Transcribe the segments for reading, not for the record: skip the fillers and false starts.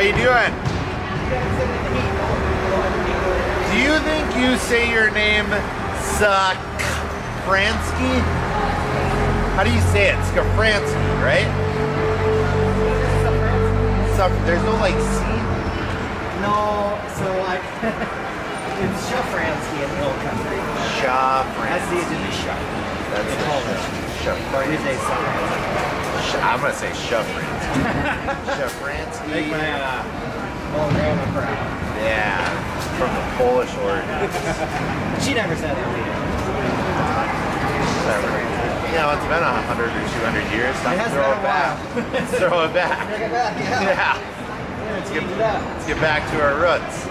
you doing? Do you think you say your name Skafransky? How do you say it? Skafransky, right? There's no like C? No, so like it's Shafransky in the old country. Shafransky. That's the end of the shop. That's the Polish. Shafransky. Or you say Shafransky. I'm gonna say Shafransky. Shafransky. Make my old grandma proud. Yeah, from the Polish origin. She never said that either. You know, it's been 100 or 200 years. Time to throw it back. Throw it back. Bring it back, yeah. Let's get back to our roots.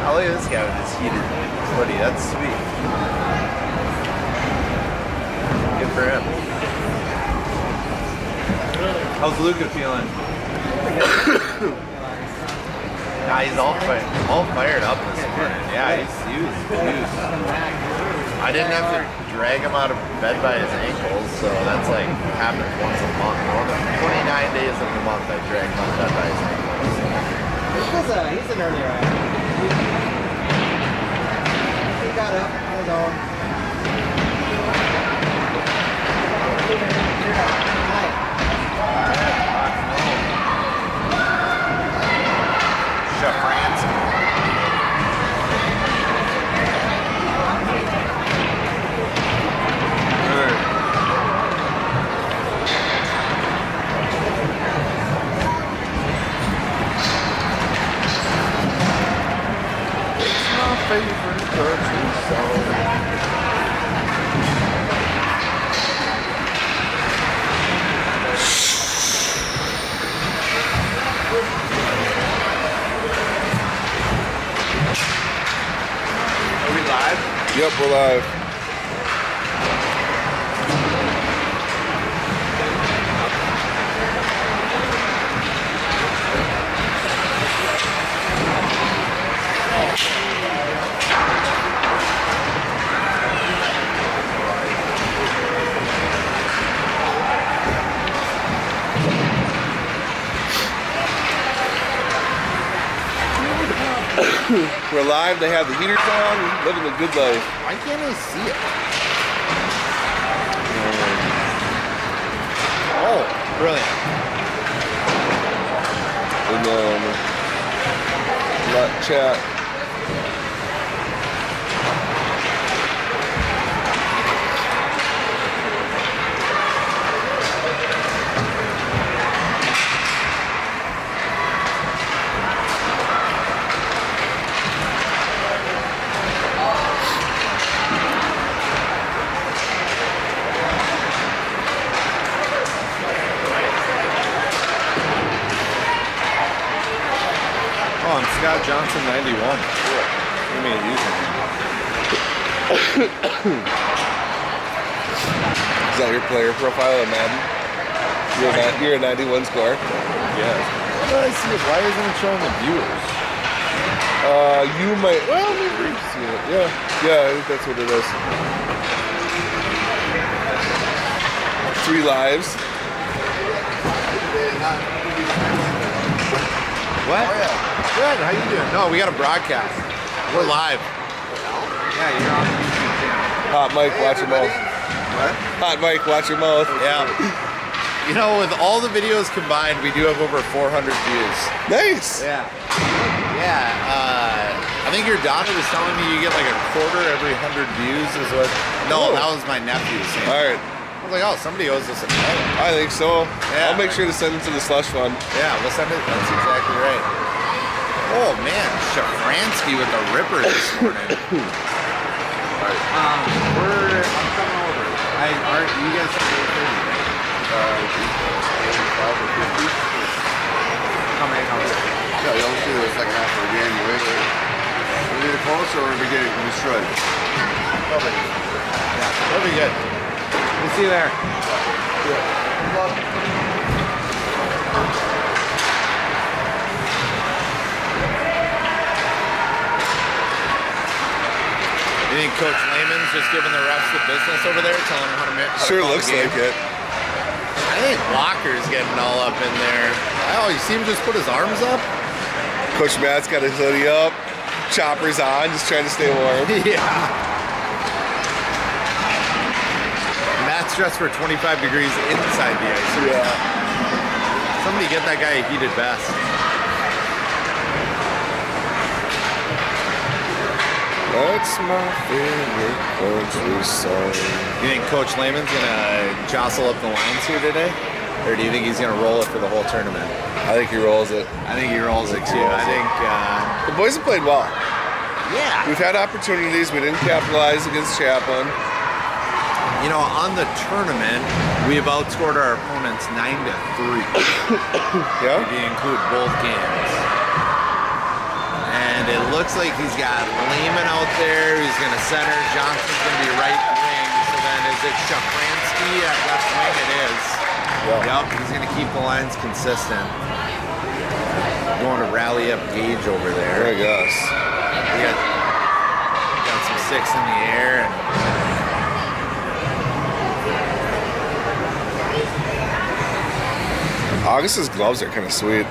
Oh, look at this guy with his heated hoodie. That's sweet. Good for him. How's Luca feeling? Nah, he's all fired up this morning. Yeah, he was juiced. I didn't have to drag him out of bed by his ankles, so that's like happens once a month. 29 days of the month I drag him out of bed by his ankles. He's an early rider. He got up on his own. Shafransky. Favorite country song. Are we live? Yep, we're live. We're live, they have the heaters on, living the good life. Why can't I see it? Oh, brilliant. And let chat. Oh, I'm Scott Johnson 91. Cool. Give me a username. Is that your player profile at Madden? You're a 91 score? Yes. How do I see it? Why isn't it showing the viewers? You might, well, maybe you see it. Yeah, I think that's what it is. 3 lives. What? Oh, yeah. Good. How you doing? No, we got a broadcast. We're live. Yeah, you're on the YouTube channel. Hot mic, watch your mouth. What? Hot mic, watch your mouth. Yeah. You know, with all the videos combined, we do have over 400 views. Nice. Yeah. Yeah. I think your daughter was telling me you get like a quarter every 100 views is what. No, that was my nephew saying. All right. I was like, oh, somebody owes us a credit. I think so. Yeah. I'll make sure to send it to the slush fund. Yeah, we'll send it. That's exactly right. Oh man, Shafransky with the ripper this morning. I'm coming over. You guys have 30, right? How many? Yeah, you don't see the second half of the game. We need it close or we get destroyed. Probably. Yeah, that'll be good. We'll see you there. Good luck. You think Coach Lehman's just giving the refs the business over there, telling them how to make? Sure looks like it. I think Walker's getting all up in there. Oh, you see him just put his arms up? Coach Matt's got his hoodie up, choppers on, just trying to stay warm. Yeah. Matt's dressed for 25 degrees inside the ice. Yeah. Somebody get that guy a heated vest. That's my favorite country song. You think Coach Lehman's gonna jostle up the lines here today? Or do you think he's gonna roll it for the whole tournament? I think he rolls it. I think he rolls it too. I think, The boys have played well. yeah. We've had opportunities. We didn't capitalize against Chaplin. You know, on the tournament, we have outscored our opponents 9-3. Yeah? If you include both games. And it looks like he's got Lehman out there. He's going to center. Johnson's going to be right wing. So then is it Shafransky at left wing? It is. Yeah. Yep, he's going to keep the lines consistent. Going to rally up Gage over there. I guess. We got some sticks in the air. And August's gloves are kind of sweet.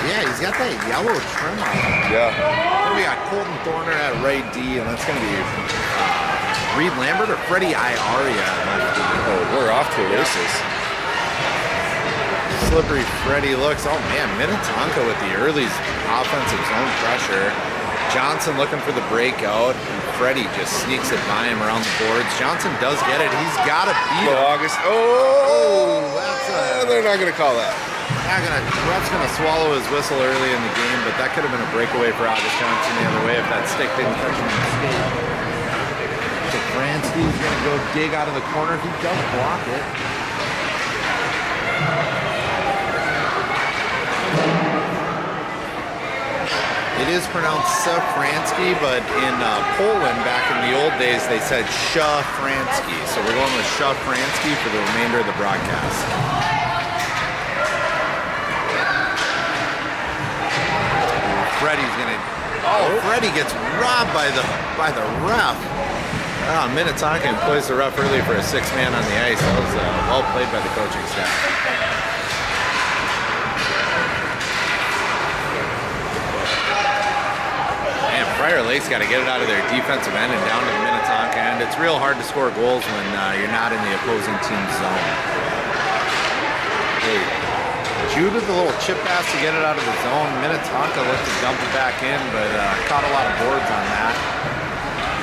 yeah, he's got that yellow trim on him. Yeah. Then we got Colton Thorner at right D, and that's going to be Reed Lambert or Freddie Iaria at left D. Oh, we're off to the races. Slippery Freddie looks. Oh man, Minnetonka with the early offensive zone pressure. Johnson looking for the breakout, and Freddie just sneaks it by him around the boards. Johnson does get it. He's got to beat Go him. August. Oh, That's they're not going to call that. Ref's gonna swallow his whistle early in the game, but that could have been a breakaway for August Johnson the other way if that stick didn't touch him in the skate. So Fransky's gonna go dig out of the corner. He does block it. It is pronounced Safransky, but in Poland back in the old days they said Shafransky. So we're going with Shafransky for the remainder of the broadcast. Freddie's gonna. Oh, Freddie gets robbed by the ref. Oh, Minnetonka employs the ref early for a 6-man on the ice. That was well played by the coaching staff. Man, Prior Lake's got to get it out of their defensive end and down to the Minnetonka end. It's real hard to score goals when you're not in the opposing team's zone. Hey. Judah, the little chip pass to get it out of the zone. Minnetonka looked to dump it back in, but caught a lot of boards on that.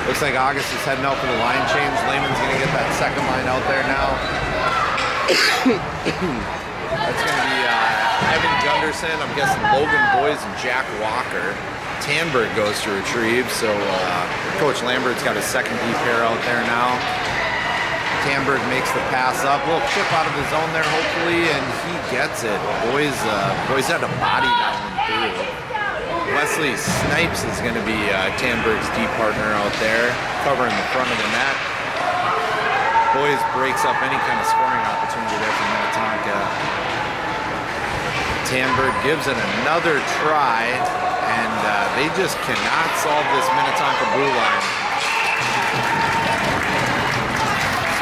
Looks like August is heading out for the line change. Lehman's going to get that second line out there now. That's going to be Ivan Gunderson, I'm guessing Logan Boys and Jack Walker. Tanberg goes to retrieve, so Coach Lambert's got his second D pair out there now. Tanberg makes the pass up. A little chip out of his zone there, hopefully, and he gets it. Boys had to body that one through. Wesley Snipes is going to be Tanberg's D partner out there, covering the front of the net. Boys breaks up any kind of scoring opportunity there for Minnetonka. Tanberg gives it another try, and they just cannot solve this Minnetonka blue line.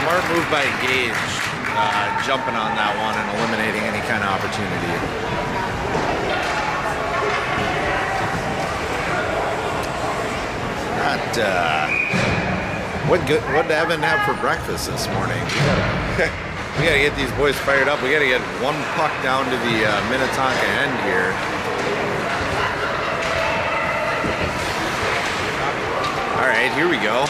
Smart move by Gage, jumping on that one and eliminating any kind of opportunity. What did Evan have for breakfast this morning? We gotta get these boys fired up. We gotta get one puck down to the Minnetonka end here. All right, here we go.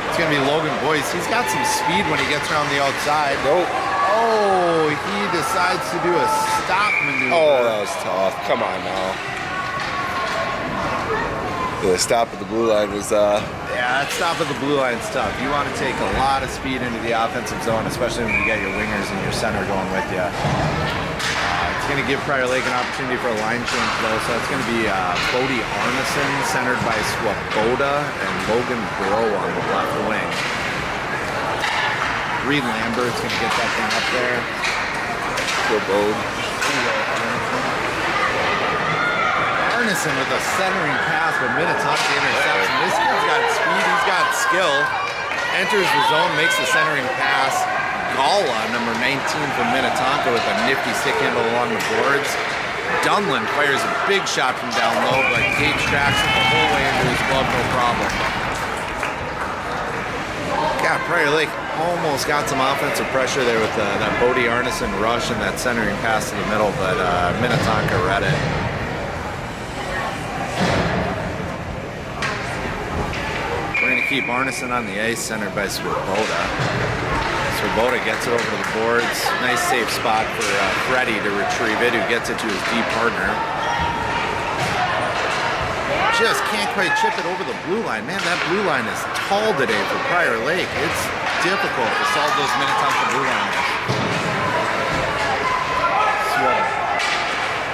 It's gonna be Logan Boyce. He's got some speed when he gets around the outside. Nope. Oh, he decides to do a stop maneuver. Oh, that was tough. Come on now. The stop at the blue line was, Yeah, that stop at the blue line's tough. You want to take a lot of speed into the offensive zone, especially when you get your wingers and your center going with you. It's going to give Prior Lake an opportunity for a line change, though, so it's going to be Bodie Arneson, centered by Swoboda, and Logan Bro on the left wing. Reed Lambert's going to get that thing up there. Swoboda. Arneson with a centering pass, but Minnetonka intercepts. And this kid's got speed, he's got skill. Enters the zone, makes the centering pass, Gala, number 19 from Minnetonka with a nifty stick handle along the boards. Dunlin fires a big shot from down low, but Gage tracks it the whole way into his glove, no problem. God, Prior Lake almost got some offensive pressure there with that Bodie Arneson rush and that centering pass to the middle, but Minnetonka read it. We're going to keep Arneson on the ice, centered by Swoboda. Swoboda gets it over to the boards. Nice safe spot for Freddie to retrieve it, who gets it to his D partner. Just can't quite chip it over the blue line. Man, that blue line is tall today for Prior Lake. It's difficult to solve those Minnetonka blue liners.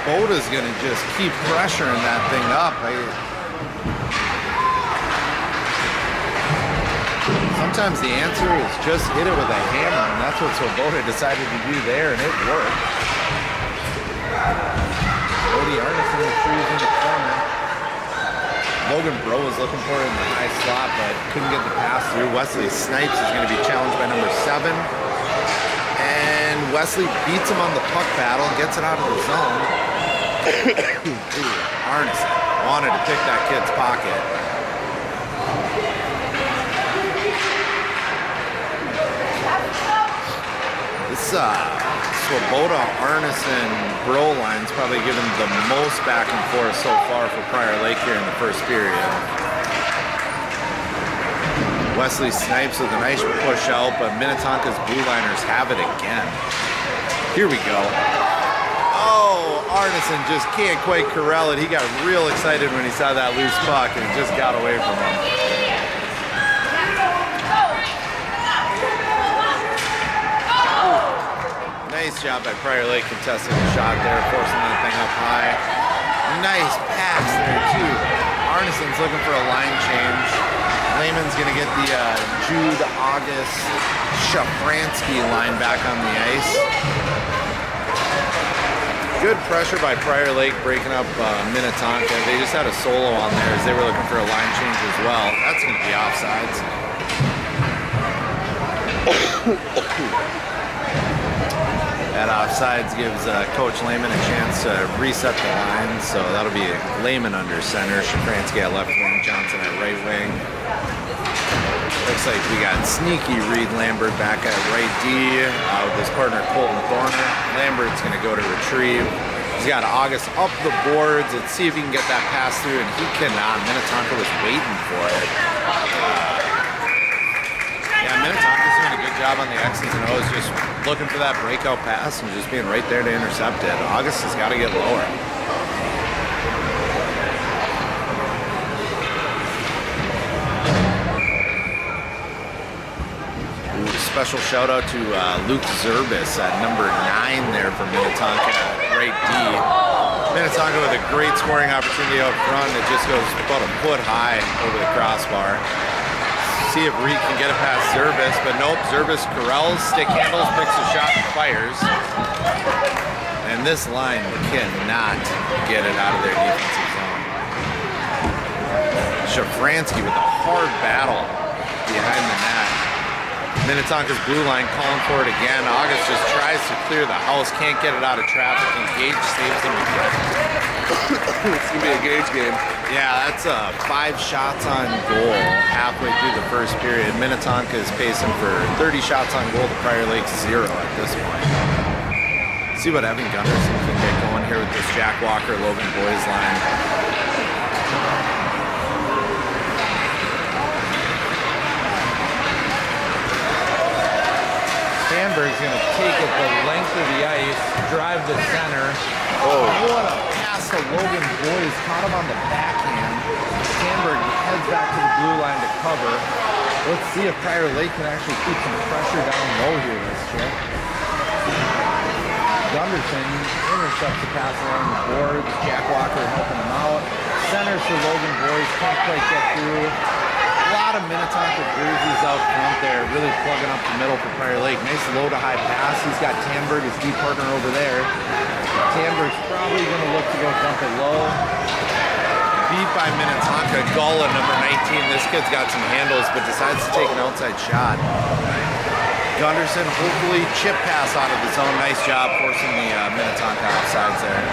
Boda's going to just keep pressuring that thing up. Sometimes the answer is just hit it with a hammer, and that's what Swoboda decided to do there, and it worked. Bodie Arneson retrieves in the corner. Logan Bro was looking for it in the high slot, but couldn't get the pass through. Wesley Snipes is going to be challenged by number 7. And Wesley beats him on the puck battle and gets it out of the zone. Arneson wanted to pick that kid's pocket. This Swoboda, Arneson, Bro line's probably given the most back and forth so far for Prior Lake here in the first period. Wesley Snipes with a nice push out, but Minnetonka's blue liners have it again. Here we go. Oh, Arneson just can't quite corral it. He got real excited when he saw that loose puck and it just got away from him. Nice job by Prior Lake contesting the shot there, forcing that thing up high. Nice pass there too. Arneson's looking for a line change. Lehman's gonna get the Jude August Shafransky line back on the ice. Good pressure by Prior Lake breaking up Minnetonka. They just had a solo on there as they were looking for a line change as well. That's gonna be offsides. That offsides gives Coach Lehman a chance to reset the line, so that'll be Lehman under center, Shafransky at left wing, Johnson at right wing. Looks like we got sneaky Reed Lambert back at right D with his partner Colton Thorner. Lambert's going to go to retrieve. He's got August up the boards. Let's see if he can get that pass through, and he cannot. Minnetonka was waiting for it. Yeah, Minnetonka's doing a good job on the X's and O's, just looking for that breakout pass and just being right there to intercept it. August has got to get lower. Special shout out to Luke Zerbis at number 9 there for Minnetonka at right D. Minnetonka with a great scoring opportunity out front. It just goes about a foot high over the crossbar. See if Reed can get it past Zerbis, but nope. Zerbis corrals, stick handles, picks a shot, and fires. And this line cannot get it out of their defensive zone. Shafransky with a hard battle behind the net. Minnetonka's blue line calling for it again. August just tries to clear the house, can't get it out of traffic, and Gage saves him again. It's going to be a Gage game. Yeah, that's 5 shots on goal halfway through the first period. Minnetonka is pacing for 30 shots on goal to Prior Lake 0 at this point. See what Evan Gunderson can get going here with this Jack Walker, Logan Boys line. Sandberg's going to take it the length of the ice, drive the center. Oh, what a pass to Logan Boys. Caught him on the backhand. Sandberg heads back to the blue line to cover. Let's see if Prior Lake can actually keep some pressure down low here this trip. Gunderson intercepts the pass along the boards. Jack Walker helping him out. Centers for Logan Boys, can't quite get through. A lot of Minnetonka jerseys out front there, really plugging up the middle for Prior Lake. Nice low to high pass. He's got Tamberg, his D partner, over there. Tamberg's probably going to look to go dump it low. Beat by Minnetonka. Gala, number 19. This kid's got some handles, but decides to take an outside shot. Gunderson hopefully chip pass out of the zone. Nice job forcing the Minnetonka offsides there.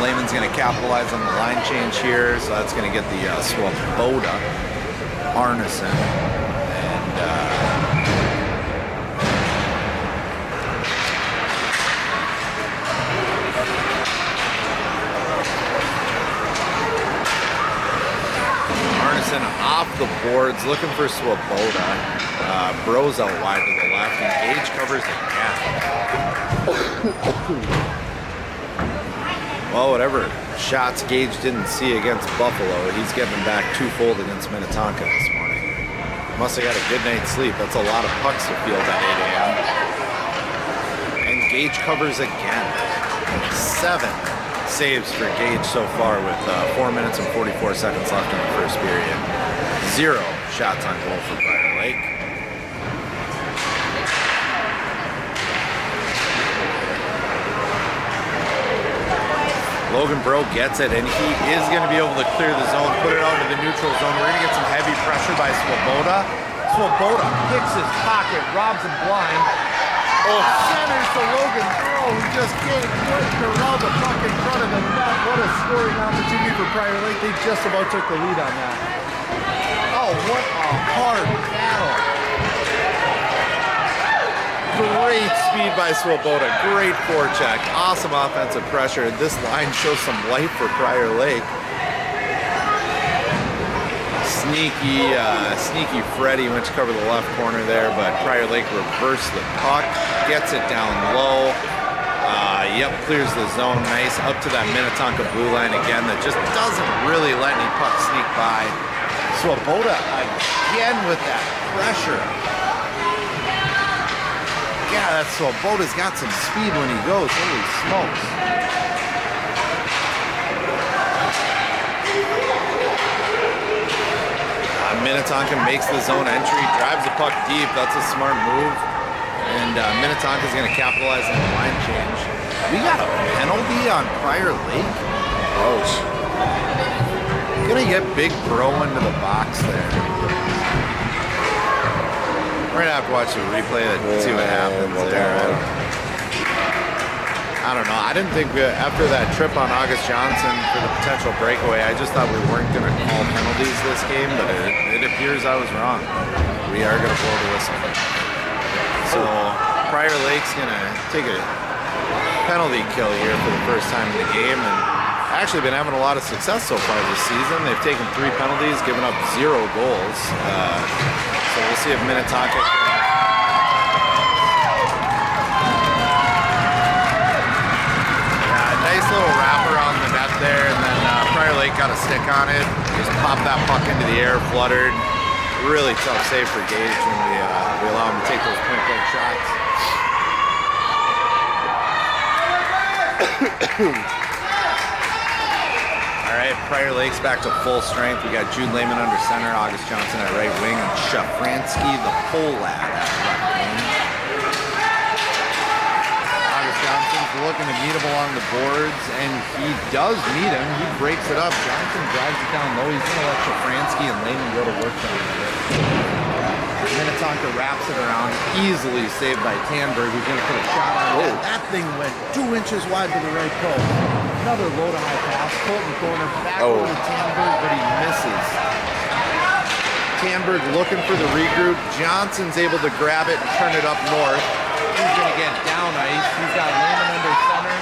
Lehman's going to capitalize on the line change here, so that's going to get the Swoboda Arneson. And Arneson off the boards, looking for Swoboda. Bros out wide to the left, and Gage covers again. Well, whatever shots Gage didn't see against Buffalo, he's getting back twofold against Minnetonka this morning. Must have got a good night's sleep. That's a lot of pucks to field at 8 a.m. And Gage covers again. 7 saves for Gage so far with 4 minutes and 44 seconds left in the first period. 0 shots on goal for Prior Lake. Logan Bro gets it, and he is going to be able to clear the zone, put it out to the neutral zone. We're going to get some heavy pressure by Swoboda. Swoboda picks his pocket, robs him blind. Oh, centers to Logan Bro, who just gave around the puck in front of the net. What a scoring opportunity for Prior Lake. They just about took the lead on that. Oh, what a hard battle. Great speed by Swoboda, great forecheck, awesome offensive pressure. This line shows some life for Prior Lake. Sneaky Freddy went to cover the left corner there, but Prior Lake reversed the puck, gets it down low. Clears the zone nice up to that Minnetonka blue line again that just doesn't really let any puck sneak by. Swoboda again with that pressure. Yeah, that Swoboda's got some speed when he goes. Holy smokes. Minnetonka makes the zone entry, drives the puck deep. That's a smart move. And Minnetonka's going to capitalize on the line change. We got a penalty on Prior Lake. Ouch. Gonna get Big Bro into the box there. We're gonna have to watch the replay to see what happens there. I don't know. I didn't think after that trip on August Johnson for the potential breakaway, I just thought we weren't gonna call penalties this game, but it appears I was wrong. We are gonna blow the whistle. So Prior Lake's gonna take a penalty kill here for the first time in the game, and actually been having a lot of success so far this season. They've taken 3 penalties, given up 0 goals. So we'll see if Minnetonka can... Nice little wrap around the net there, and then Prior Lake got a stick on it. Just popped that puck into the air, fluttered. Really tough save for Gage when we allow him to take those point-blank shots. All right, Prior Lake's back to full strength. We got Jude Lehman under center, August Johnson at right wing, and Shafransky, the pole lad, at left wing. August Johnson's looking to meet him along the boards, and he does meet him. He breaks it up. Johnson drives it down low. He's going to let Shafransky and Lehman go to work down there. Minnetonka wraps it around, easily saved by Tanberg, who's going to put a shot on it. That thing went 2 inches wide to the right post. Another low to high pass. Colton corner back over to Tanberg, but he misses. Tanberg looking for the regroup. Johnson's able to grab it and turn it up north. He's going to get down ice. He's got Lehman under center.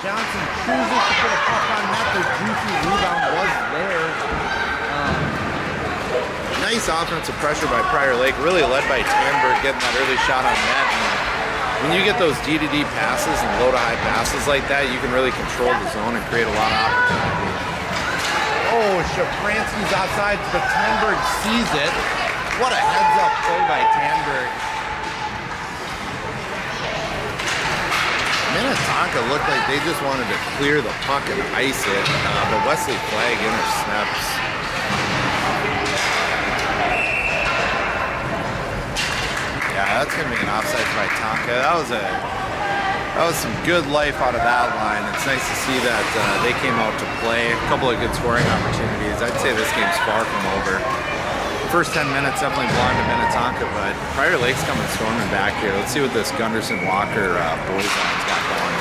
Johnson chooses to put a puck on net. The juicy rebound was there. Nice offensive pressure by Prior Lake, really led by Tanberg getting that early shot on net. And when you get those D-to-D passes and low-to-high passes like that, you can really control the zone and create a lot of opportunity. Oh, Shafransky's outside, but Tanberg sees it. What a heads-up play by Tanberg. Minnetonka looked like they just wanted to clear the puck and ice it, but Wesley Flagg intercepts. Yeah, that's going to be an offside by Tonka. That was some good life out of that line. It's nice to see that they came out to play. A couple of good scoring opportunities. I'd say this game's far from over. First 10 minutes definitely belong to Minnetonka, but Prior Lake's coming storming back here. Let's see what this Gunderson Walker boys line's got going.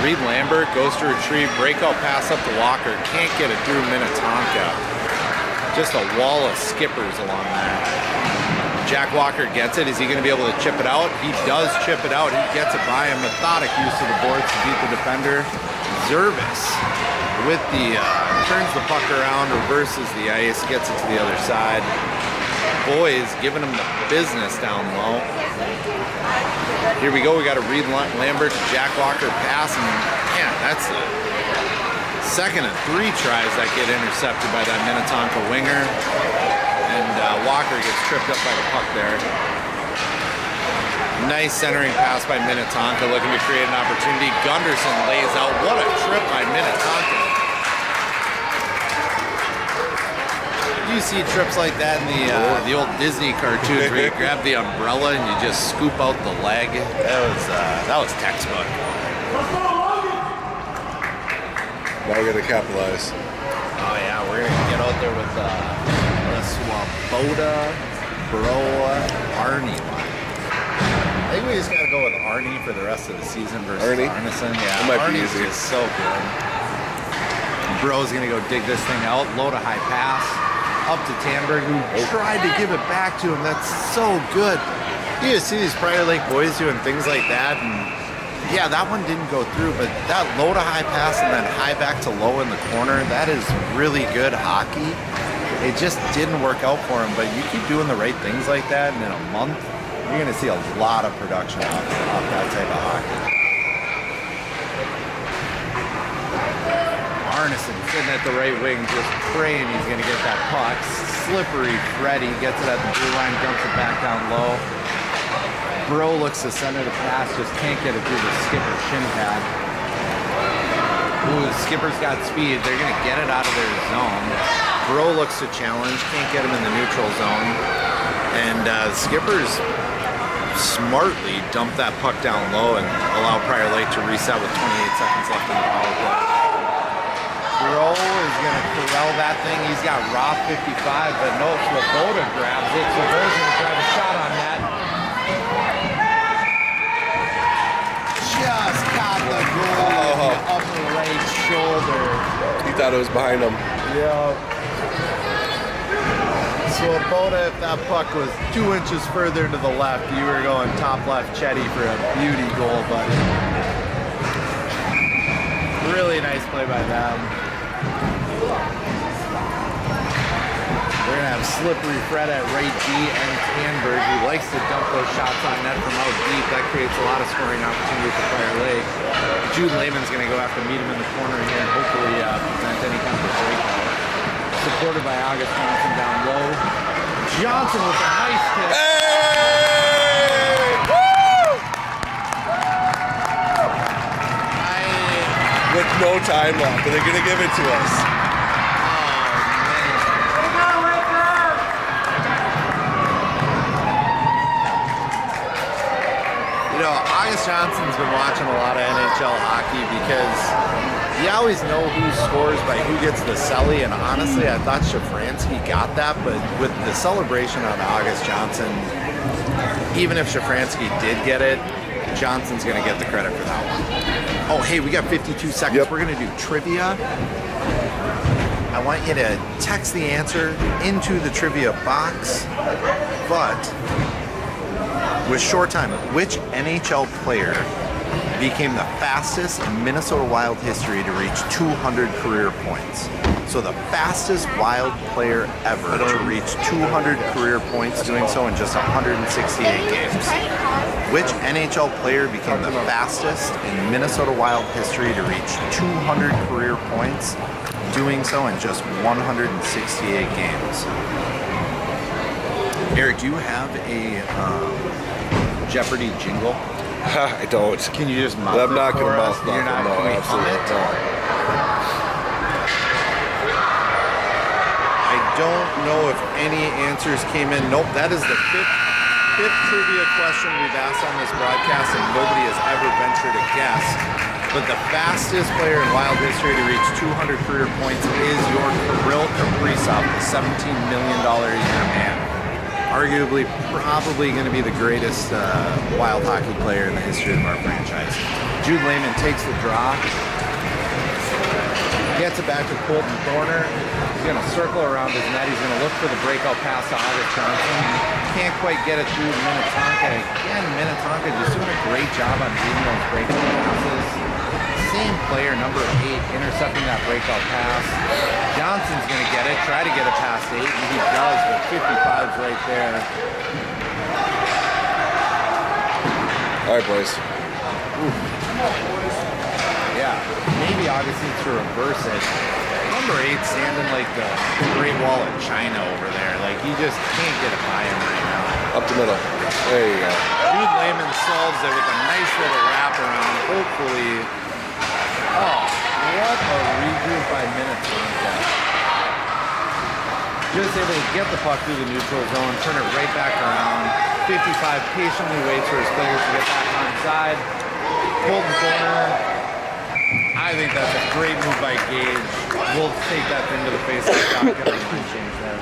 Reed Lambert goes to retrieve, breakout pass up to Walker, can't get it through Minnetonka. Just a wall of skippers along there. Jack Walker gets it. Is he going to be able to chip it out? He does chip it out. He gets it by a methodic use of the boards to beat the defender. Zervis with the, turns the puck around, reverses the ice, gets it to the other side. Boys giving him the business down low. Here we go. We got a Reed Lambert to Jack Walker pass, and man, that's the second of 3 tries that get intercepted by that Minnetonka winger. And Walker gets tripped up by the puck there. Nice centering pass by Minnetonka, looking to create an opportunity. Gunderson lays out. What a trip by Minnetonka. You see trips like that in the old Disney cartoons where you grab the umbrella and you just scoop out the leg. That was textbook. Now we're gonna capitalize. Oh yeah, we're gonna get out there with the Swoboda, Bro, Arnie line. I think we just gotta go with Arnie for the rest of the season versus Arneson. Yeah, that might be Arnie's easy. just so good. Bro's gonna go dig this thing out, load a high pass up to Tandberg, who tried to give it back to him. That's so good. You just see these Prior Lake boys doing things like that, and yeah, that one didn't go through, but that low to high pass and then high back to low in the corner, that is really good hockey. It just didn't work out for him, but you keep doing the right things like that, and in a month, you're going to see a lot of production off that type of hockey. Arneson sitting at the right wing, just praying he's going to get that puck. Slippery Freddy gets it at the blue line, dumps it back down low. Bro looks to center the pass, just can't get it through the skipper shin pad. Ooh, the skipper's got speed. They're going to get it out of their zone. Bro looks to challenge, can't get him in the neutral zone. And skippers smartly dump that puck down low and allow Prior Lake to reset with 28 seconds left in the power play. Bro is going to corral that thing. He's got Roth 55, but no, Swoboda grabs it. Swoboda's going to grab a shot on that. Just got the goal in the upper right shoulder. He thought it was behind him. Yeah. Swoboda, if that puck was 2 inches further to the left, you were going top left Chetty for a beauty goal, buddy. Really nice play by them. We're going to have Slippery Fred at right D and Tandberg, who likes to dump those shots on net from out deep. That creates a lot of scoring opportunity for Prior Lake. Jude Lehman's going to go have to meet him in the corner here and hopefully prevent any kind of a breakout. Supported by August Johnson down low. Johnson with a nice hit. Hey! Woo! With no time left, but they're gonna give it to us. You know, August Johnson's been watching a lot of NHL hockey because you always know who scores by who gets the celly, and honestly, I thought Shafransky got that, but with the celebration on August Johnson, even if Shafransky did get it, Johnson's going to get the credit for that one. Oh, hey, we got 52 seconds. Yep. We're going to do trivia. I want you to text the answer into the trivia box, but with short time, which NHL player became the fastest in Minnesota Wild history to reach 200 career points? So the fastest Wild player ever to reach 200 career points, doing so in just 168 games. Which NHL player became the fastest in Minnesota Wild history to reach 200 career points, doing so in just 168 games? Eric, do you have a Jeopardy jingle? I don't. Can you just mouth I'm not it gonna for us? mouth You're not nothing. No, can we hum absolutely it? not. I don't know if any answers came in. Nope, that is the fifth trivia question we've asked on this broadcast, and nobody has ever ventured a guess. But the fastest player in Wild history to reach 200 career points is your Kirill Kaprizov, the $17 million a year man. Arguably, probably going to be the greatest Wild hockey player in the history of our franchise. Jude Lehman takes the draw, gets it back to Colton Thorner. He's going to circle around his net. He's going to look for the breakout pass to August Johnson. Can't quite get it through Minnetonka. Again, Minnetonka just doing a great job on beating those breakout passes. Same player, number 8, intercepting that breakout pass. Johnson's going to get it, try to get it past 8, and he does with 55's right there. All right, boys. Yeah, maybe August needs to reverse it. Number 8 standing like the Great Wall of China over there. Like, he just can't get it by him right now. Up the middle. There you go. Jude Lehman solves it with a nice little wraparound. Hopefully. Oh, what a regroup by Minnetonka. Just able to get the puck through the neutral zone, turn it right back around. 55 patiently waits for his players to get back on side. Colton Thorner. I think that's a great move by Gage. We'll take that thing to the face of the shotgun and line change there.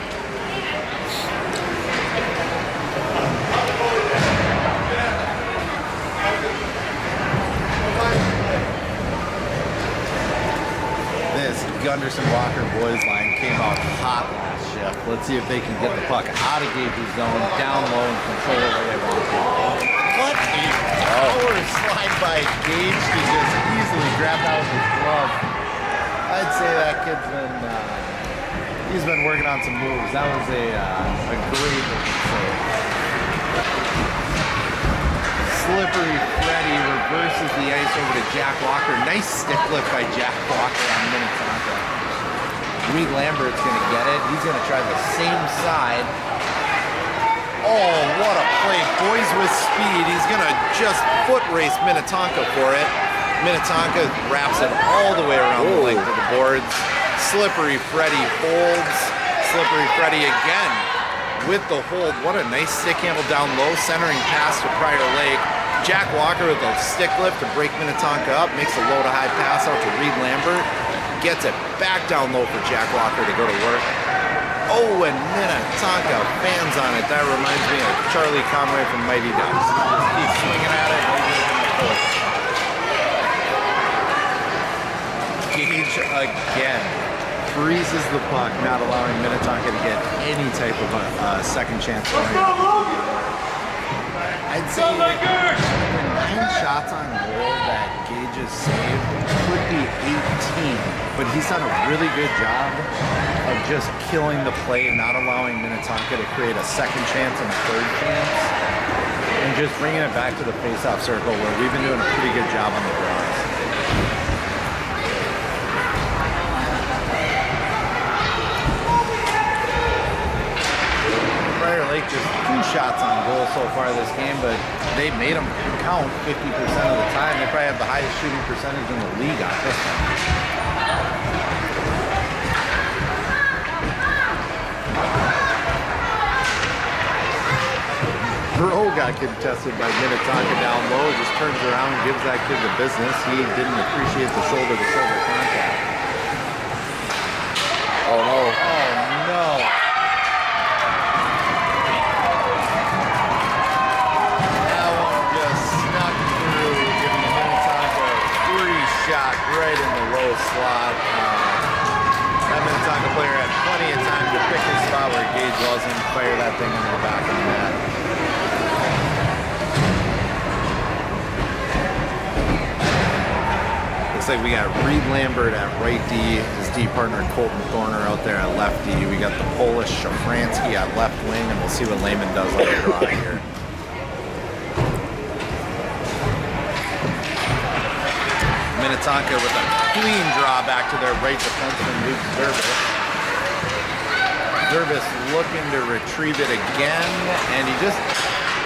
This Gunderson Walker boys line came out hot last shift. Let's see if they can get the puck out of Gage's zone, down low, and control it where they want to. What a power slide by Gage to just easily grab out with his glove. I'd say that kid's he's been working on some moves. That was a great looking save. Slippery Freddy reverses the ice over to Jack Walker. Nice stick lift by Jack Walker on Minnetonka. Reed Lambert's going to get it. He's going to try the same side. Oh, what a play. Boys with speed. He's going to just foot race Minnetonka for it. Minnetonka wraps it all the way around the length of the boards. Slippery Freddy holds. Slippery Freddy again with the hold. What a nice stick handle down low. Centering pass to Prior Lake. Jack Walker with a stick lift to break Minnetonka up. Makes a low to high pass out to Reed Lambert. Gets it back down low for Jack Walker to go to work. Oh, and Minnetonka fans on it. That reminds me of Charlie Conway from Mighty Ducks. Just keep swinging at it. Gage again freezes the puck, not allowing Minnetonka to get any type of a second chance scoring. I'd say the 9 shots on goal that Gage has saved could be 18, but he's done a really good job of just killing the play, not allowing Minnetonka to create a second chance and a third chance, and just bringing it back to the face-off circle where we've been doing a pretty good job on the draws. Prior Lake just 2 shots on goal so far this game, but they made them count 50% of the time. They probably have the highest shooting percentage in the league on this one. Bro got contested by Minnetonka down low, just turns around and gives that kid the business. He didn't appreciate the shoulder-to-shoulder contact. Oh no. Oh no. That one just snuck through, giving Minnetonka a free shot right in the low slot. That Minnetonka player had plenty of time to pick his spot where Gage wasn't, fire that thing into the back of the net. Looks like we got Reed Lambert at right D, his D partner Colton Thorner out there at left D. We got the Polish Shafransky at left wing, and we'll see what Lehman does on the draw here. Minnetonka with a clean draw back to their right defenseman, Luke Zervis. Zervis looking to retrieve it again, and he just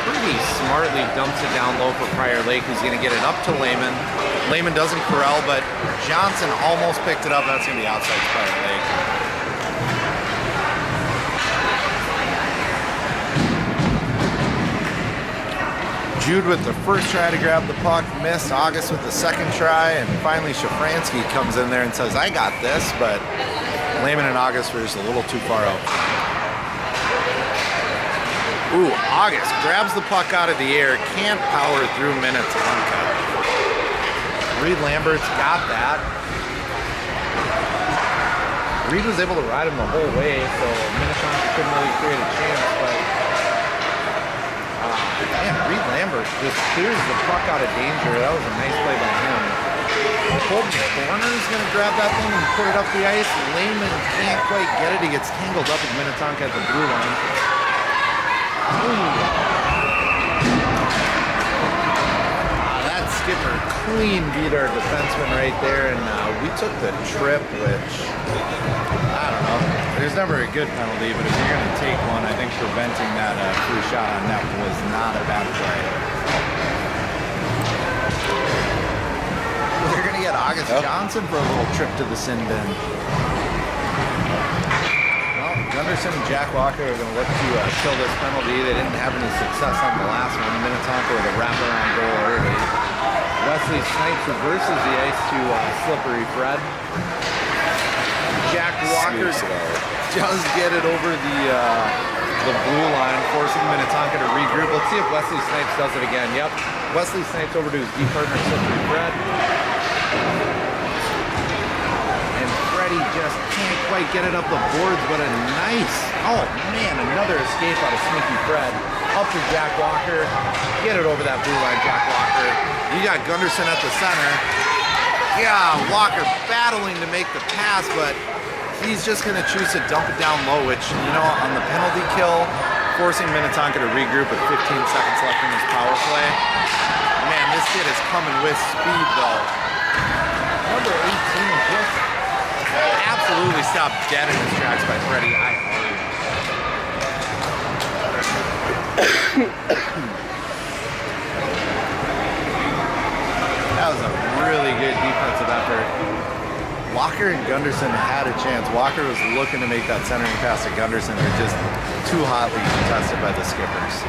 pretty smartly dumps it down low for Prior Lake, who's going to get it up to Lehman. Lehman doesn't corral, but Johnson almost picked it up. That's going to be outside Prior Lake. Jude with the first try to grab the puck, missed. August with the second try, and finally Shafransky comes in there and says, I got this, but Lehman and August were just a little too far out. Ooh, August grabs the puck out of the air, can't power through Minnetonka. Reed Lambert's got that. Reed was able to ride him the whole way, so Minnetonka couldn't really create a chance, but man, Reed Lambert just clears the puck out of danger. That was a nice play by him. Colton Thorner's going to grab that thing and put it up the ice. Lehman can't quite get it. He gets tangled up with Minnetonka at the blue line. That skipper clean beat our defenseman right there, and we took the trip, which, I don't know. There's never a good penalty, but if you're going to take one, I think preventing that free shot on net was not a bad play. They're going to get August Johnson for a little trip to the sin bin. Well, Gunderson and Jack Walker are going to look to kill this penalty. They didn't have any success on the last one. Minnetonka with a wraparound goal early. Wesley Snipes reverses the ice to Slippery Fred. Jack Walker does get it over the blue line, forcing Minnetonka to regroup. Let's see if Wesley Snipes does it again. Yep, Wesley Snipes over to his D partner, Slippery Fred. And Freddie just can't quite get it up the boards, but a nice, oh man, another escape out of Sneaky Fred. Up to Jack Walker. Get it over that blue line, Jack Walker. You got Gunderson at the center. Yeah, Walker battling to make the pass, but he's just going to choose to dump it down low, which, you know, on the penalty kill, forcing Minnetonka to regroup with 15 seconds left in his power play. Man, this kid is coming with speed, though. Number 18 just absolutely stopped dead in his tracks by Freddie. That was a really good defensive effort. Walker and Gunderson had a chance. Walker was looking to make that centering pass to Gunderson. They're just too hotly contested by the skippers.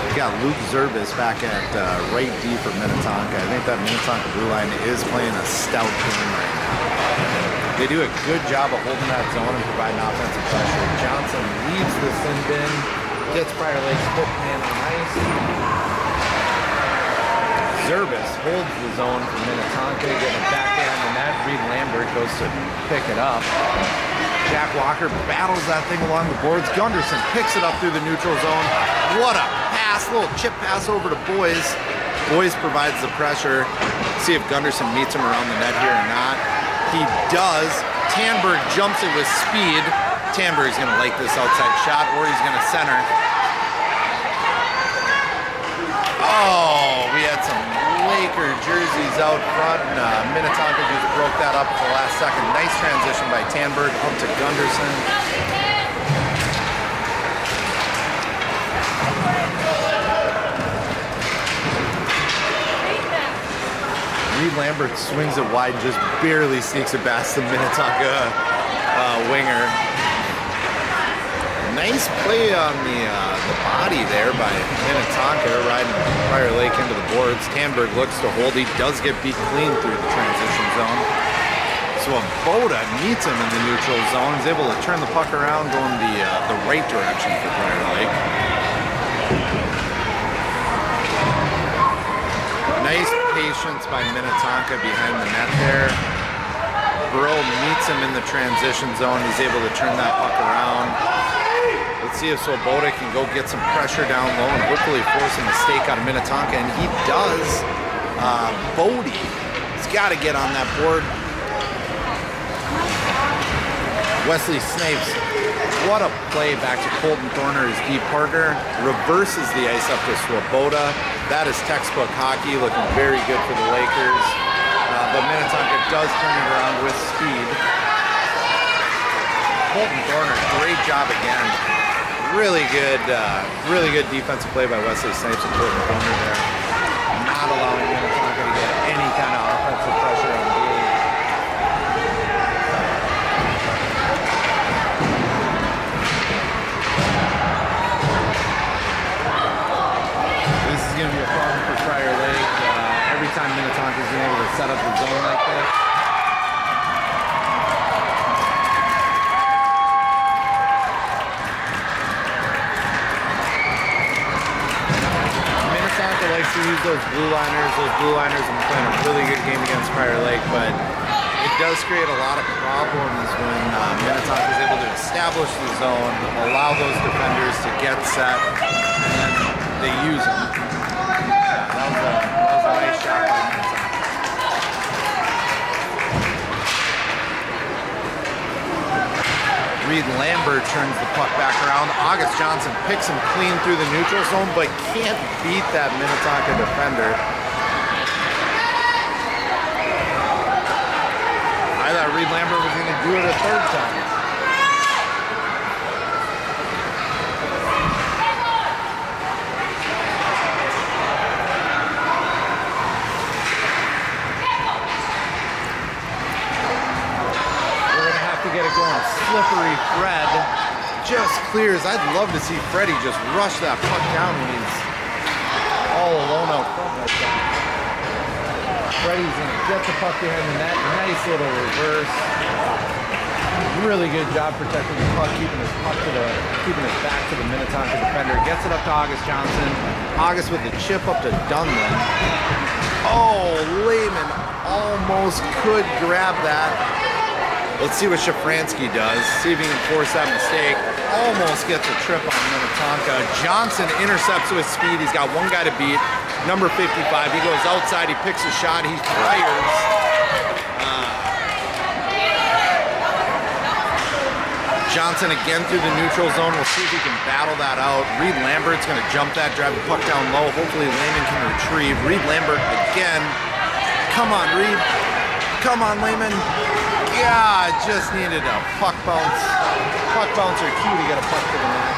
We got Luke Zerbis back at right D for Minnetonka. I think that Minnetonka blue line is playing a stout game right now. They do a good job of holding that zone and providing offensive pressure. Johnson leaves the sin bin, gets Prior Lake's foot man on ice. Zerbis holds the zone for Minnetonka, getting it back down the net. Reed Lambert goes to pick it up. Jack Walker battles that thing along the boards. Gunderson picks it up through the neutral zone. What a pass, little chip pass over to Boys. Boys provides the pressure. See if Gunderson meets him around the net here or not. He does. Tanberg jumps it with speed. Tanberg's going to like this outside shot, or he's going to center. Oh, we had some Laker jerseys out front, and Minnetonka just broke that up at the last second. Nice transition by Tanberg up to Gunderson. Reed Lambert swings it wide, just barely sneaks it past the Minnetonka winger. Nice play on the body there by Minnetonka, riding Prior Lake into the boards. Tanberg looks to hold. He does get beat clean through the transition zone. So a Boda meets him in the neutral zone. He's able to turn the puck around, going the right direction for Prior Lake. Nice patience by Minnetonka behind the net there. Burrow meets him in the transition zone. He's able to turn that puck around. Let's see if Swoboda can go get some pressure down low and hopefully force a mistake out of Minnetonka, and he does. Bodie, he's got to get on that board. Wesley Snipes, what a play back to Colton Thorner, his deep partner. Reverses the ice up to Swoboda. That is textbook hockey, looking very good for the Lakers. But Minnetonka does turn it around with speed. Colton Thorner, great job again. Really good defensive play by Wesley Snipes and Colton Thorner there. Not allowing Minnetonka to get any kind of offensive pressure on the game. set up the zone like this. Minnetonka likes to use those blue liners. Those blue liners have been playing a really good game against Prior Lake, but it does create a lot of problems when Minnetonka is able to establish the zone, allow those defenders to get set, and then they use them. Yeah, that was a nice shot by Minnetonka. Reed Lambert turns the puck back around. August Johnson picks him clean through the neutral zone, but can't beat that Minnetonka defender. I thought Reed Lambert was going to do it a third time. We're going to have to get it going. Slippery Fred just clears. I'd love to see Freddie just rush that puck down when he's all alone out front like that. Freddie's going to get the puck behind the net. Nice little reverse. Really good job protecting the puck, keeping his back to the Minnetonka defender. Gets it up to August Johnson. August with the chip up to Dunlin. Oh, Lehman almost could grab that. Let's see what Shafransky does. See if he can force that mistake. Almost gets a trip on Minnetonka. Johnson intercepts with speed. He's got one guy to beat. Number 55. He goes outside. He picks a shot. He fires. Johnson again through the neutral zone. We'll see if he can battle that out. Reed Lambert's going to jump that, drive the puck down low. Hopefully Lehman can retrieve. Reed Lambert again. Come on, Reed. Come on, Lehman. Yeah, just needed a puck bounce. Puck bouncer cue to get a puck to the net.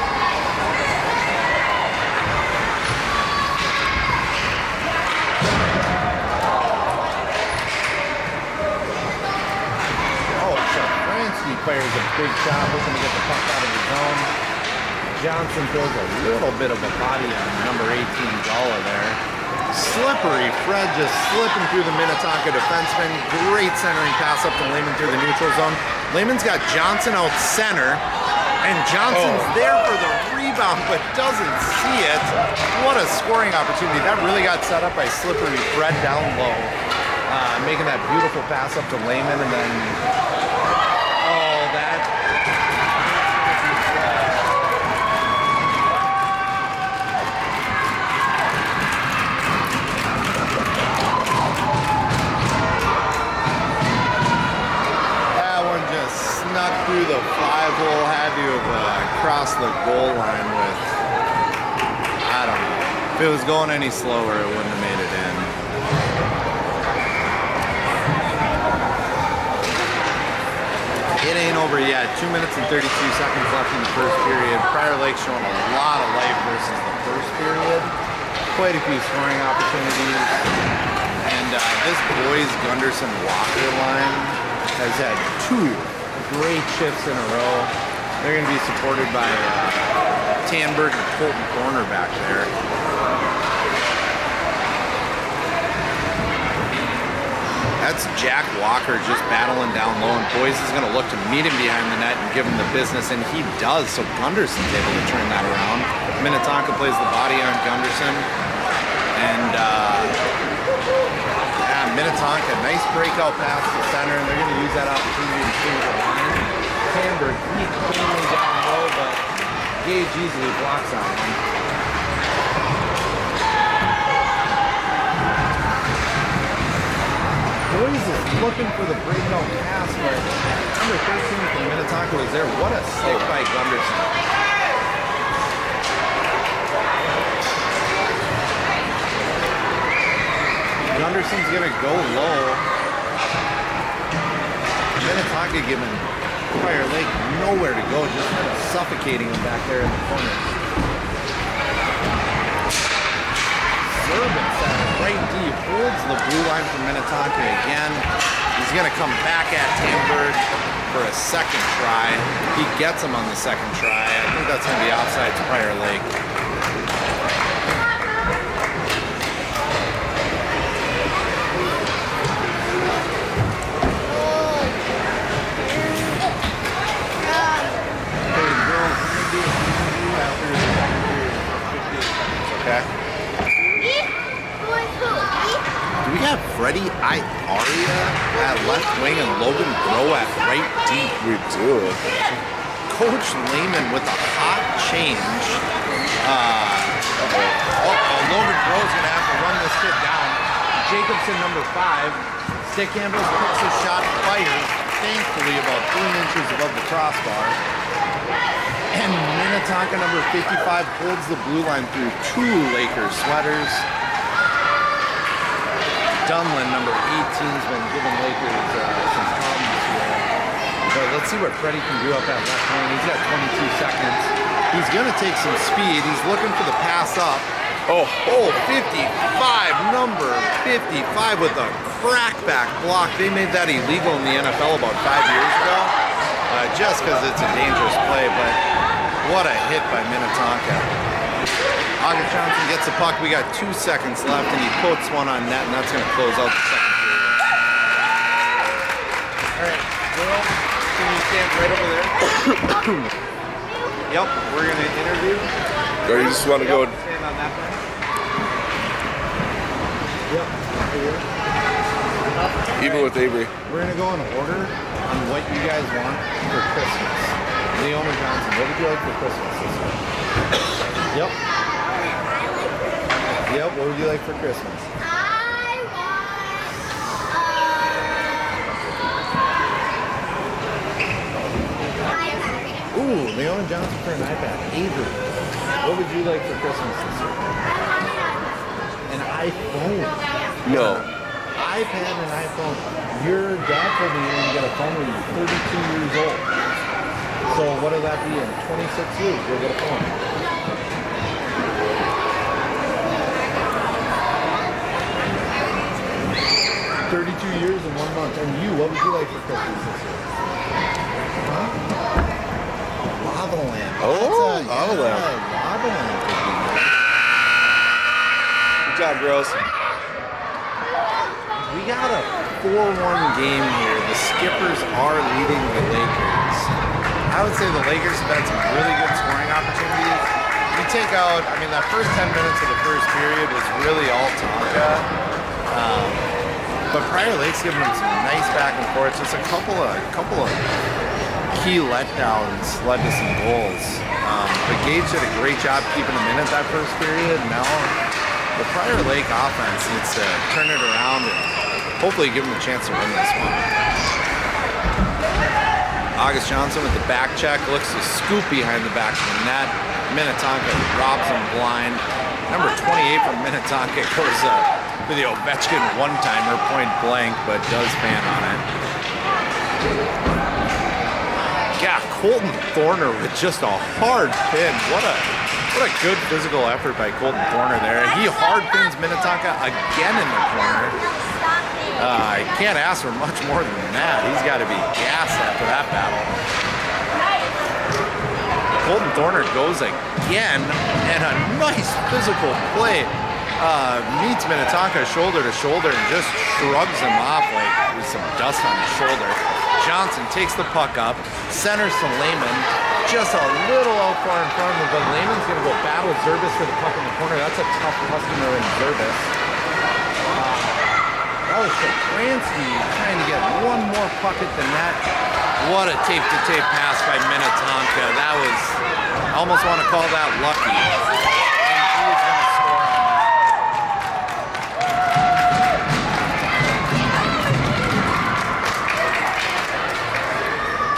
Oh, Shafransky fires a big shot, hoping to get the puck out of the zone. Johnson throws a little bit of a body on number 18 Gala there. Slippery Fred just slipping through the Minnetonka defenseman. Great centering pass up to Lehman through the neutral zone. Lehman's got Johnson out center, and Johnson's there for the rebound, but doesn't see it. What a scoring opportunity. That really got set up by Slippery Fred down low, making that beautiful pass up to Lehman, and then, oh, that. Snuck through the 5-hole, had to have crossed the goal line with, I don't know. If it was going any slower, it wouldn't have made it in. It ain't over yet. 2 minutes and 32 seconds left in the first period. Prior Lake showing a lot of life versus the first period. Quite a few scoring opportunities. And this boys Gunderson Walker line has had two great shifts in a row. They're going to be supported by Tanberg and Colton Corner back there. That's Jack Walker just battling down low, and Boyce is going to look to meet him behind the net and give him the business, and he does, so Gunderson's able to turn that around. Minnetonka plays the body on Gunderson, and Minnetonka, nice breakout pass to the center, and they're going to use that opportunity to change the line. Tanberg cleanly down low, but Gage easily blocks on him. Boyes is looking for the breakout pass, but number 13 from Minnetonka was there. What a stick by Gunderson. Gunderson's gonna go low. Minnetonka giving Prior Lake nowhere to go, just kind of suffocating him back there in the corner. Zerban center, right D, holds the blue line from Minnetonka again. He's gonna come back at Tanberg for a second try. He gets him on the second try. I think that's gonna be offside to Prior Lake. Freddie Aria at left wing and Logan Groh at right deep. We do. Coach Lehman with a hot change. Logan Groh's going to have to run this kid down. Jacobson, number 5. Stick handles, picks a shot, fires, thankfully about 3 inches above the crossbar. And Minnetonka, number 55, holds the blue line through 2 Lakers sweaters. Dunlin, number 18's been giving Lakers some problems here. But let's see what Freddie can do up at left wing. He's got 22 seconds. He's going to take some speed. He's looking for the pass up. Oh, 55, number 55 with a crackback block. They made that illegal in the NFL about 5 years ago, just because it's a dangerous play, but what a hit by Minnetonka. August Johnson gets the puck. We got 2 seconds left, and he puts one on net, and that's going to close out the second period. All right, Will, can you stand right over there? Yep, we're going to interview. Or you just want to go? Stand on that thing. Yep, right here. Even with Avery. We're going to go in order on what you guys want for Christmas. Leona Johnson, what would you like for Christmas this year? Yep. Yep, what would you like for Christmas? Ooh, Leona Johnson for an iPad. Avery, what would you like for Christmas this year? An iPhone. No. iPad and iPhone. Your dad told me you're going to get a phone when you're 32 years old. So what will that be in 26 years? You'll get a phone. $32 years and 1 month. And you, what would you like for Christmas this year? Huh? Lava lamp. Oh, lava lamp. Lava lamp would be nice. Good job, girls. We got a 4-1 game here. The Skippers are leading the Lakers. I would say the Lakers have had some really good scoring opportunities. You take out, I mean, that first 10 minutes of the first period was really all Tonka. But Prior Lake's given them some nice back and forth. Just a couple of key letdowns led to some goals. But Gage did a great job keeping them in at that first period. Now the Prior Lake offense needs to turn it around and hopefully give them a chance to win this one. August Johnson with the back check, looks to scoop behind the back of the net. Minnetonka robs him blind. Number 28 from Minnetonka goes for the Ovechkin one-timer, point blank, but does fan on it. Yeah, Colton Thorner with just a hard pin. What a good physical effort by Colton Thorner there. He hard pins Minnetonka again in the corner. I can't ask for much more than that. He's got to be gassed after that battle. Colton Thorner goes again, and a nice physical play. Meets Minnetonka shoulder to shoulder and just shrugs him off like with some dust on his shoulder. Johnson takes the puck up, centers to Lehman, just a little out far in front of him, but Lehman's going to go battle Zervis for the puck in the corner. That's a tough customer in Zervis. That was Safransky trying to get one more puck at the net. What a tape-to-tape pass by Minnetonka. That was, I almost want to call that lucky. And he was going to score on that.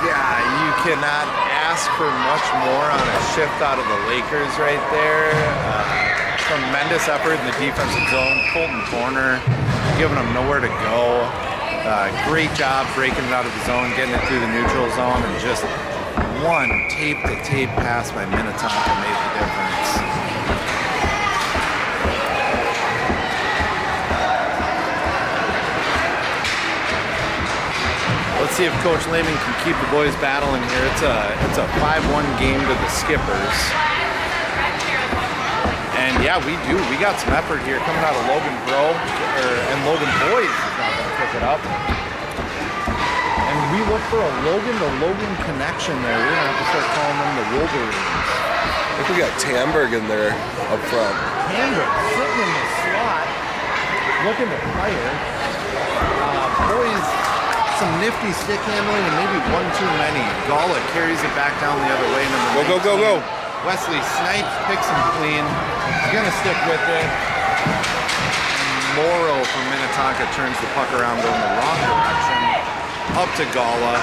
Yeah, you cannot ask for much more on a shift out of the Lakers right there. Tremendous effort in the defensive zone. Colton Thorner giving them nowhere to go. Great job breaking it out of the zone, getting it through the neutral zone, and just one tape-to-tape pass by Minnetonka made the difference. Let's see if Coach Lehman can keep the boys battling here. It's a 5-1 game to the Skippers. And yeah, we do. We got some effort here coming out of Logan and Logan Boys is now going to pick it up. And we look for a Logan to Logan connection there. We're going to have to start calling them the Wolverines. I think we got Tamberg in there up front. Tamberg sitting in the slot, looking to fire. boys, some nifty stick handling and maybe one too many. Gala carries it back down the other way. Number 19. Wesley Snipes picks him clean. He's gonna stick with it. Morrow from Minnetonka turns the puck around going the wrong direction. Up to Gala.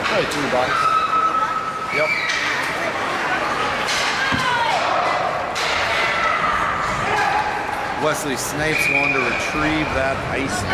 Probably $2. Yep. Wesley Snipes going to retrieve that icing.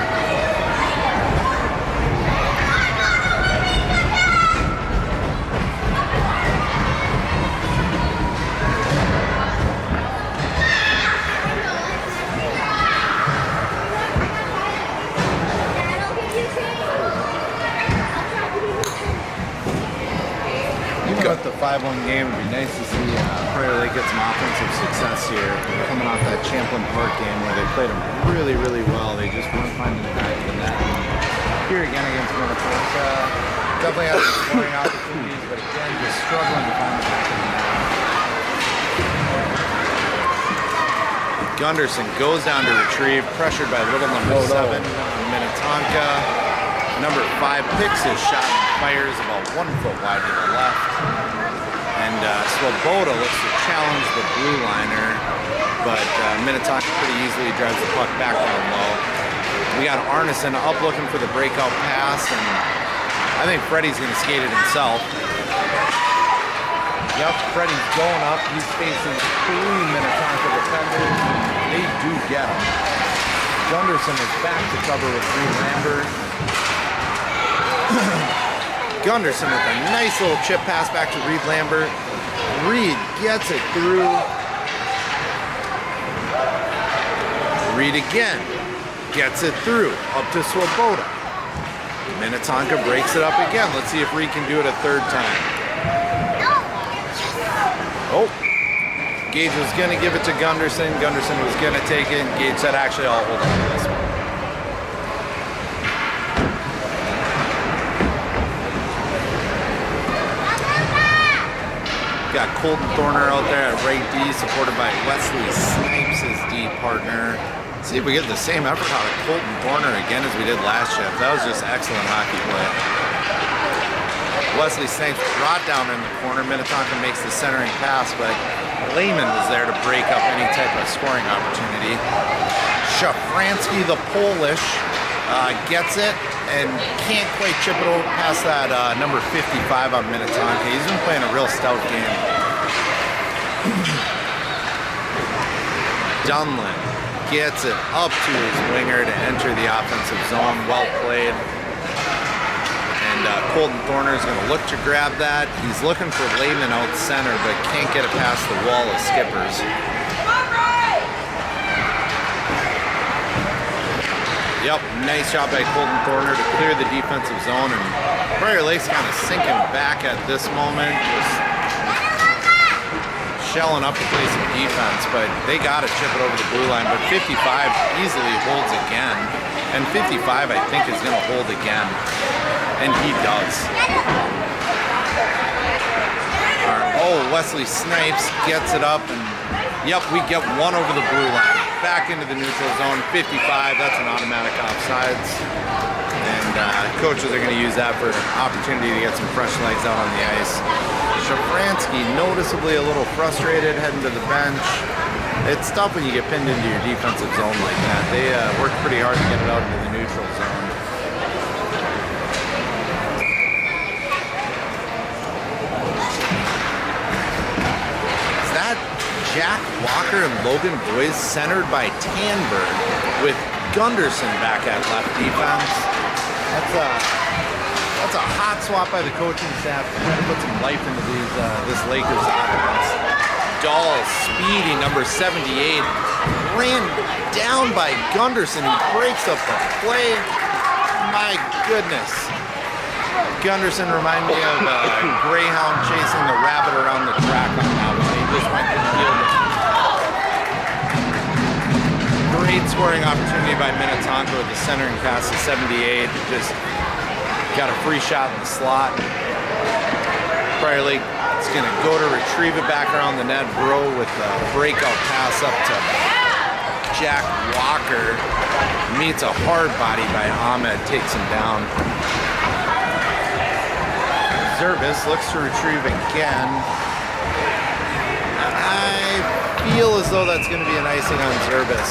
With the 5-1 game, it'd be nice to see Prairie Lake get some offensive success here. They're coming off that Champlain Park game where they played them really, really well. They just weren't finding the back of the net. And here again against Minnetonka, definitely had some scoring opportunities, but again, just struggling to find the back of the net. Gunderson goes down to retrieve, pressured by little number 7 on Minnetonka. Number 5 picks his shot and fires about 1 foot wide to the left. And Swoboda looks to challenge the blue liner, but Minnetonka pretty easily drives the puck back down low. We got Arneson up looking for the breakout pass, and I think Freddie's going to skate it himself. Yep, Freddie's going up. He's facing 3 Minnetonka defenders. They do get him. Gunderson is back to cover with Reed Lambert. Gunderson with a nice little chip pass back to Reed Lambert. Reed gets it through. Reed again gets it through up to Swoboda. Minnetonka breaks it up again. Let's see if Reed can do it a 3rd time. Oh, Gage was going to give it to Gunderson. Gunderson was going to take it. Gage said, actually, I'll hold on to this one. Got Colton Thorner out there at right D, supported by Wesley Snipes, his D partner. See if we get the same effort out of Colton Thorner again as we did last shift. That was just excellent hockey play. Wesley Snipes brought down in the corner. Minnetonka makes the centering pass, but Lehman was there to break up any type of scoring opportunity. Shafransky, the Polish, gets it and can't quite chip it over past that number 55 on Minnetonka. He's been playing a real stout game. Dunlin gets it up to his winger to enter the offensive zone. Well played. And Colton Thorner is going to look to grab that. He's looking for Lehman out center, but can't get it past the wall of skippers. Yep, nice job by Colton Thorner to clear the defensive zone, and Prairie Lake's kind of sinking back at this moment, just shelling up to play some defense, but they got to chip it over the blue line, but 55 easily holds again, and 55 I think is going to hold again, and he does. All right. Oh, Wesley Snipes gets it up, and yep, we get one over the blue line. Back into the neutral zone, 55, that's an automatic offsides. And coaches are going to use that for an opportunity to get some fresh legs out on the ice. Shafransky noticeably a little frustrated heading to the bench. It's tough when you get pinned into your defensive zone like that. They work pretty hard to get it out into the neutral zone. Is that Jack Walker and Logan Boyes centered by Tanberg with Gunderson back at left defense? That's a hot swap by the coaching staff to try to put some life into this Lakers offense. Dahl, speedy, number 78, ran down by Gunderson, who breaks up the play. My goodness. Gunderson reminded me of a greyhound chasing the rabbit around the track on that one. He just went to the field. Great scoring opportunity by Minnetonka with the centering pass to 78. Just got a free shot in the slot. Prairie Lake It's going to go to retrieve it back around the net. Bro with the breakout pass up to Jack Walker. Meets a hard body by Ahmed, takes him down. Zervis looks to retrieve again. I feel as though that's going to be an icing on Zervis.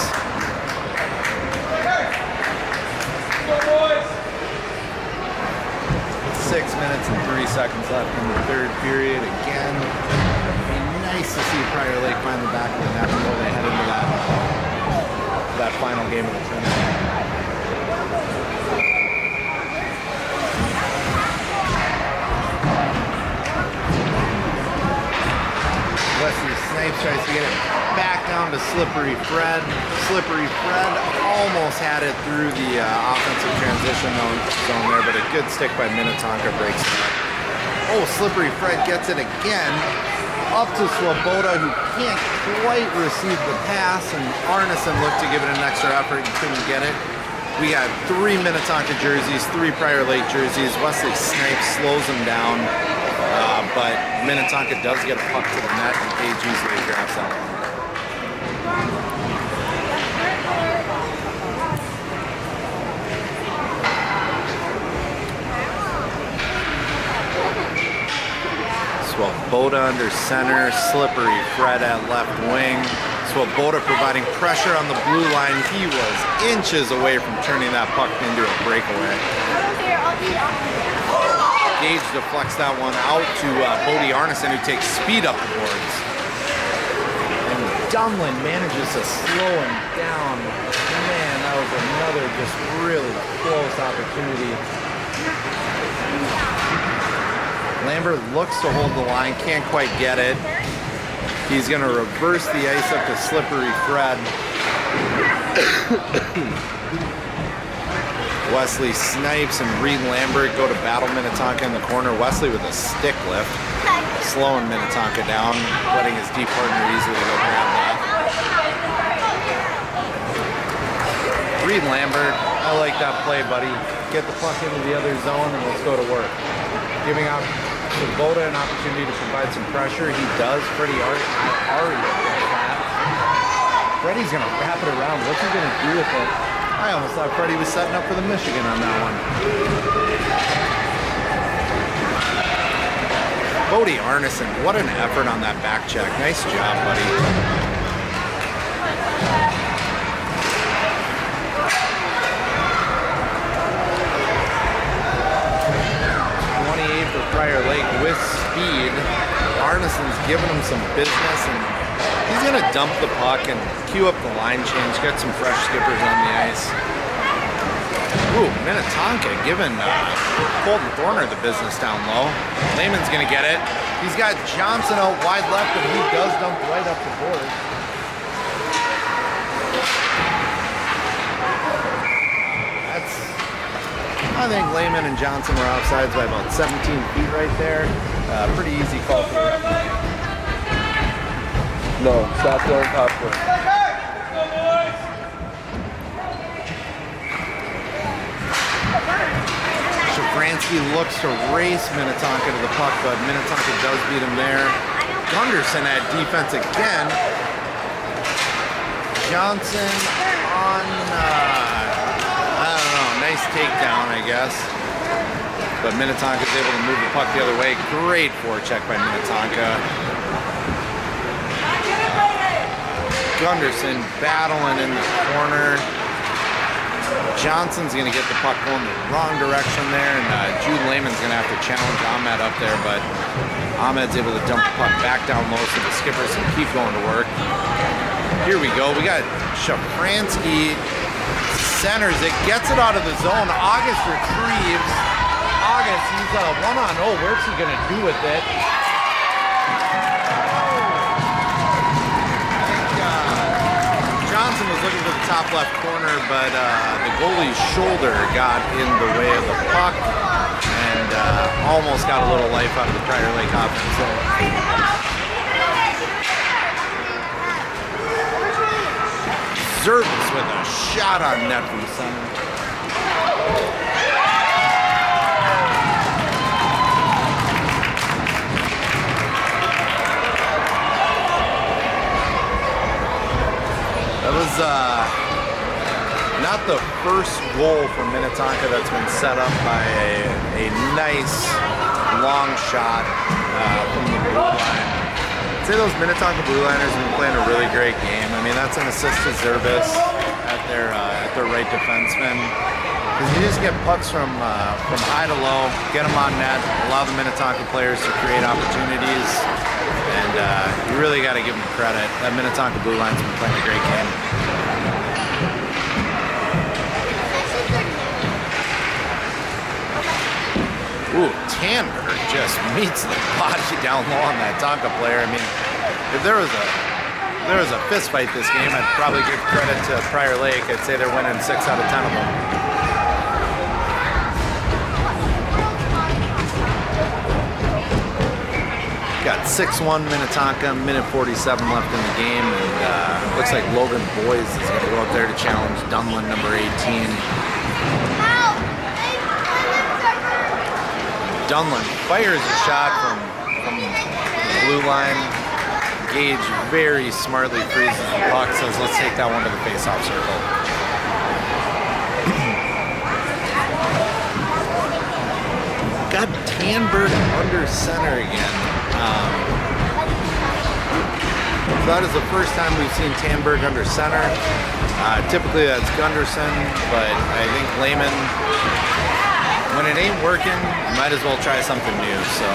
6 minutes and 3 seconds left in the third period. Again, it'd be nice to see Prior Lake find the back of the net before they head into that final game of the tournament. Wesley Snipes tries to get it back down to Slippery Fred. Slippery Fred almost had it through the offensive transition zone there, but a good stick by Minnetonka breaks it up. Oh, Slippery Fred gets it again. Up to Swoboda, who can't quite receive the pass, and Arneson looked to give it an extra effort and couldn't get it. We got 3 Minnetonka jerseys, 3 Prior Lake jerseys. Wesley Snipes slows him down. But Minnetonka does get a puck to the net, and Page easily grabs that one. Swoboda under center, Slippery Fred at left wing. Swoboda providing pressure on the blue line. He was inches away from turning that puck into a breakaway. Gage deflects that one out to Bodie Arneson, who takes speed up the boards. And Dunlin manages to slow him down. Man, that was another just really close opportunity. Lambert looks to hold the line, can't quite get it. He's going to reverse the ice up to Slippery Fred. Wesley Snipes and Reed Lambert go to battle Minnetonka in the corner. Wesley with a stick lift, slowing Minnetonka down, letting his deep partner easily go grab that. Reed Lambert, I like that play, buddy. Get the puck into the other zone and let's go to work. Giving out Swoboda an opportunity to provide some pressure. He does. Freddie Aria does that. Freddie's going to wrap it around. What's he going to do with it? I almost thought Freddie was setting up for the Michigan on that one. Bodie Arneson, what an effort on that back check. Nice job, buddy. For Prior Lake with speed. Arneson's giving him some business, and he's going to dump the puck and cue up the line change, get some fresh skippers on the ice. Ooh, Minnetonka giving Colton Thorner the business down low. Lehman's going to get it. He's got Johnson out wide left, and he does dump right up the board. I think Lehman and Johnson were offsides by about 17 feet right there. Pretty easy call for it. No, stop throwing popcorn. Shafransky looks to race Minnetonka to the puck, but Minnetonka does beat him there. Gunderson at defense again. Johnson on... nice takedown, I guess. But Minnetonka's able to move the puck the other way. Great forecheck by Minnetonka. Gunderson battling in the corner. Johnson's going to get the puck going the wrong direction there, and Jude Lehman's going to have to challenge Ahmed up there, but Ahmed's able to dump the puck back down low so the skippers can keep going to work. Here we go. We got Shafransky. Centers it, gets it out of the zone. August retrieves. August, he's a 1-on-0. Where's he going to do with it? I think Johnson was looking for the top left corner, but the goalie's shoulder got in the way of the puck and almost got a little life out of the Prior Lake offense. So, Zervis with a shot on net from center. got the first goal for Minnetonka that's been set up by a nice long shot from the blue line. I'd say those Minnetonka blue liners have been playing a really great game. I mean, that's an assist to Zervis at their right defenseman. Because you just get pucks from high to low, get them on net, allow the Minnetonka players to create opportunities, and you really got to give them credit. That Minnetonka blue line's been playing a great game. Ooh, Tanberg just meets the body down low on that Tonka player. I mean, if there was a fist fight this game, I'd probably give credit to Prior Lake. I'd say they're winning 6 out of 10 of them. Got 6-1 Minnetonka, minute 47 left in the game, and looks like Logan Boys is going to go out there to challenge Dunlin, number 18. Dunlin fires a shot from the blue line. Gage very smartly freezes the puck, says let's take that one to the face-off circle. Got Tanberg under center again. So that is the first time we've seen Tanberg under center. Typically that's Gunderson, but I think Lehman, when it ain't working, you might as well try something new. So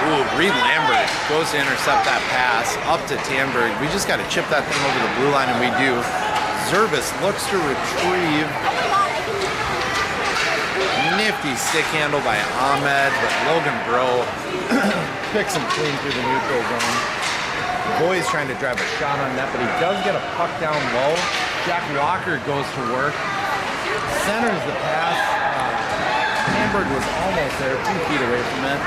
ooh, Reed Lambert goes to intercept that pass up to Tanberg. We just got to chip that thing over the blue line, and we do. Zervis looks to retrieve. Nifty stick handle by Ahmed, but Logan Bro picks him clean through the neutral zone. Boy's trying to drive a shot on net, but he does get a puck down low. Jack Walker goes to work, centers the pass. Tanberg was almost there, 2 feet away from it.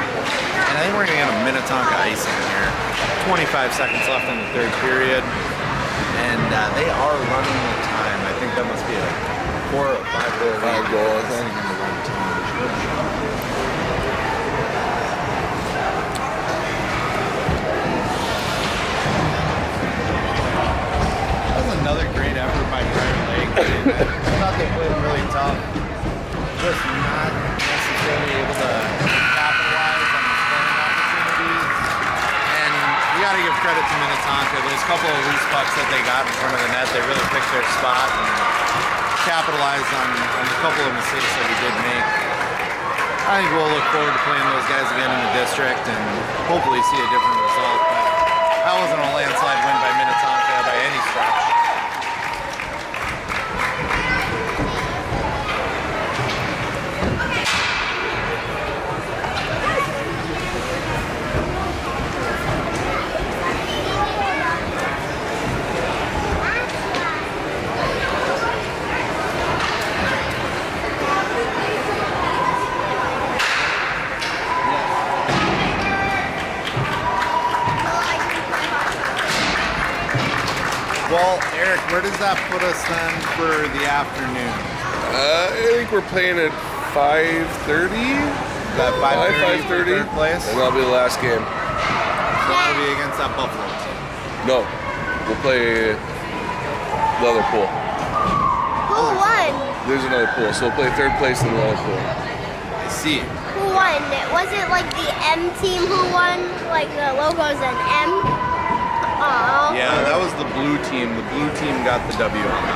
And I think we're going to get a Minnetonka icing here. 25 seconds left in the third period. And they are running the time. I think that must be a 4 or 5 goal. 5 goal, I think. That was another great effort by Prior Lake. I thought they played really tough. Just not necessarily able to capitalize on the scoring opportunities. And you got to give credit to Minnetonka. Those couple of loose pucks that they got in front of the net, they really picked their spot and capitalized on a couple of mistakes that we did make. I think we'll look forward to playing those guys again in the district and hopefully see a different result. But that wasn't a landslide win by Minnetonka by any stretch. Well, Eric, where does that put us then for the afternoon? I think we're playing at 5:30. That 5:30 for 5:30. third place? And that'll be the last game. So that'll be against that Buffalo team. No, we'll play the other pool. Who won? There's another pool, so we'll play third place in the other pool. I see. Who won? Was it like the M team who won? Like the logo's an M? Aww. Yeah, that was the blue team. The blue team got the W on that.